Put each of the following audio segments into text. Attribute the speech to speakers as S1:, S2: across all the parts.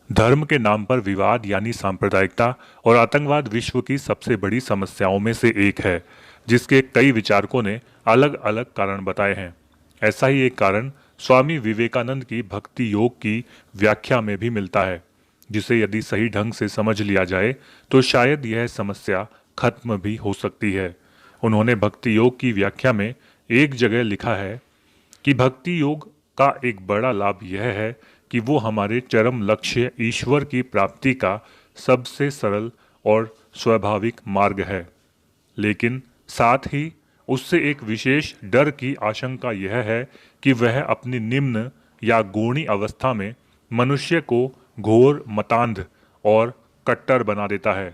S1: धर्म के नाम पर विवाद यानी सांप्रदायिकता और आतंकवाद विश्व की सबसे बड़ी समस्याओं में से एक है, जिसके कई विचारकों ने अलग अलग कारण बताए हैं। ऐसा ही एक कारण स्वामी विवेकानंद की भक्ति योग की व्याख्या में भी मिलता है, जिसे यदि सही ढंग से समझ लिया जाए तो शायद यह समस्या खत्म भी हो सकती है। उन्होंने भक्ति योग की व्याख्या में एक जगह लिखा है कि भक्ति योग का एक बड़ा लाभ यह है कि वो हमारे चरम लक्ष्य ईश्वर की प्राप्ति का सबसे सरल और स्वाभाविक मार्ग है, लेकिन साथ ही उससे एक विशेष डर की आशंका यह है कि वह अपनी निम्न या गौणी अवस्था में मनुष्य को घोर मतांध और कट्टर बना देता है।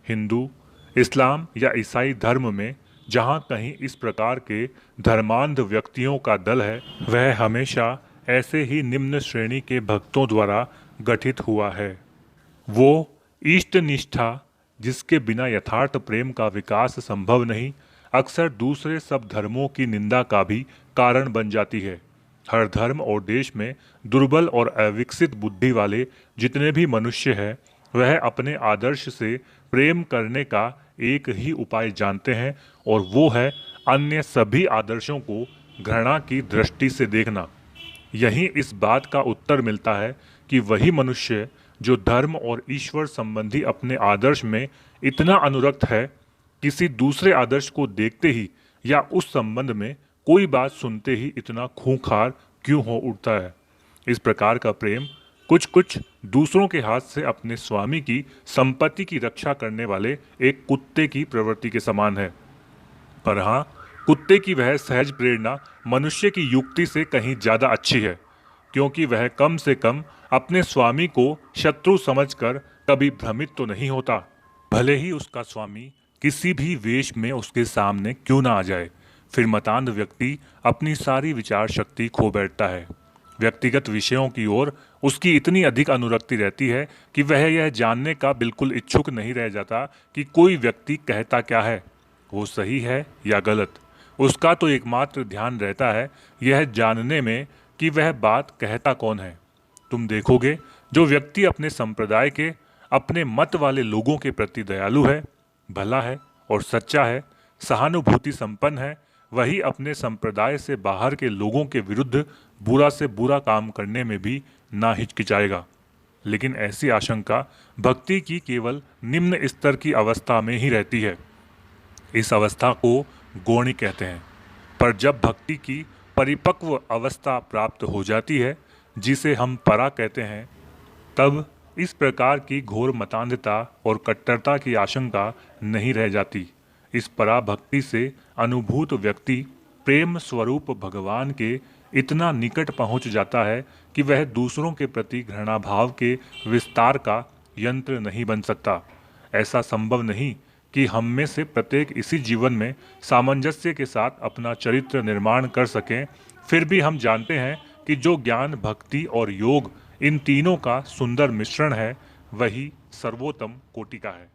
S1: हिंदू, इस्लाम या ईसाई धर्म में जहाँ कहीं इस प्रकार के धर्मांध व्यक्तियों का दल है, वह हमेशा ऐसे ही निम्न श्रेणी के भक्तों द्वारा गठित हुआ है। वो इष्ट निष्ठा जिसके बिना यथार्थ प्रेम का विकास संभव नहीं, अक्सर दूसरे सब धर्मों की निंदा का भी कारण बन जाती है। हर धर्म और देश में दुर्बल और अविकसित बुद्धि वाले जितने भी मनुष्य हैं, वह अपने आदर्श से प्रेम करने का एक ही उपाय जानते हैं, और वो है अन्य सभी आदर्शों को घृणा की दृष्टि से देखना। यही इस बात का उत्तर मिलता है कि वही मनुष्य जो धर्म और ईश्वर संबंधी अपने आदर्श में इतना अनुरक्त है, किसी दूसरे आदर्श को देखते ही या उस संबंध में कोई बात सुनते ही इतना खूंखार क्यों हो उठता है। इस प्रकार का प्रेम कुछ कुछ दूसरों के हाथ से अपने स्वामी की संपत्ति की रक्षा करने वाले एक कुत्ते की प्रवृत्ति के समान है। पर हाँ, कुत्ते की वह सहज प्रेरणा मनुष्य की युक्ति से कहीं ज्यादा अच्छी है, क्योंकि वह कम से कम अपने स्वामी को शत्रु समझकर कभी भ्रमित तो नहीं होता, भले ही उसका स्वामी किसी भी वेश में उसके सामने क्यों ना आ जाए। फिर मतांध व्यक्ति अपनी सारी विचार शक्ति खो बैठता है। व्यक्तिगत विषयों की ओर उसकी इतनी अधिक अनुरक्ति रहती है कि वह यह जानने का बिल्कुल इच्छुक नहीं रह जाता कि कोई व्यक्ति कहता क्या है, वो सही है या गलत। उसका तो एकमात्र ध्यान रहता है यह जानने में कि वह बात कहता कौन है। तुम देखोगे, जो व्यक्ति अपने संप्रदाय के, अपने मत वाले लोगों के प्रति दयालु है, भला है और सच्चा है, सहानुभूति संपन्न है, वही अपने संप्रदाय से बाहर के लोगों के विरुद्ध बुरा से बुरा काम करने में भी ना हिचकिचाएगा। लेकिन ऐसी आशंका भक्ति की केवल निम्न स्तर की अवस्था में ही रहती है। इस अवस्था को गौणी कहते हैं। पर जब भक्ति की परिपक्व अवस्था प्राप्त हो जाती है, जिसे हम परा कहते हैं, तब इस प्रकार की घोर मतांधता और कट्टरता की आशंका नहीं रह जाती। इस परा भक्ति से अनुभूत व्यक्ति प्रेम स्वरूप भगवान के इतना निकट पहुंच जाता है कि वह दूसरों के प्रति घृणा भाव के विस्तार का यंत्र नहीं बन सकता। ऐसा संभव नहीं कि हम में से प्रत्येक इसी जीवन में सामंजस्य के साथ अपना चरित्र निर्माण कर सकें। फिर भी हम जानते हैं कि जो ज्ञान, भक्ति और योग इन तीनों का सुंदर मिश्रण है, वही सर्वोत्तम कोटि का है।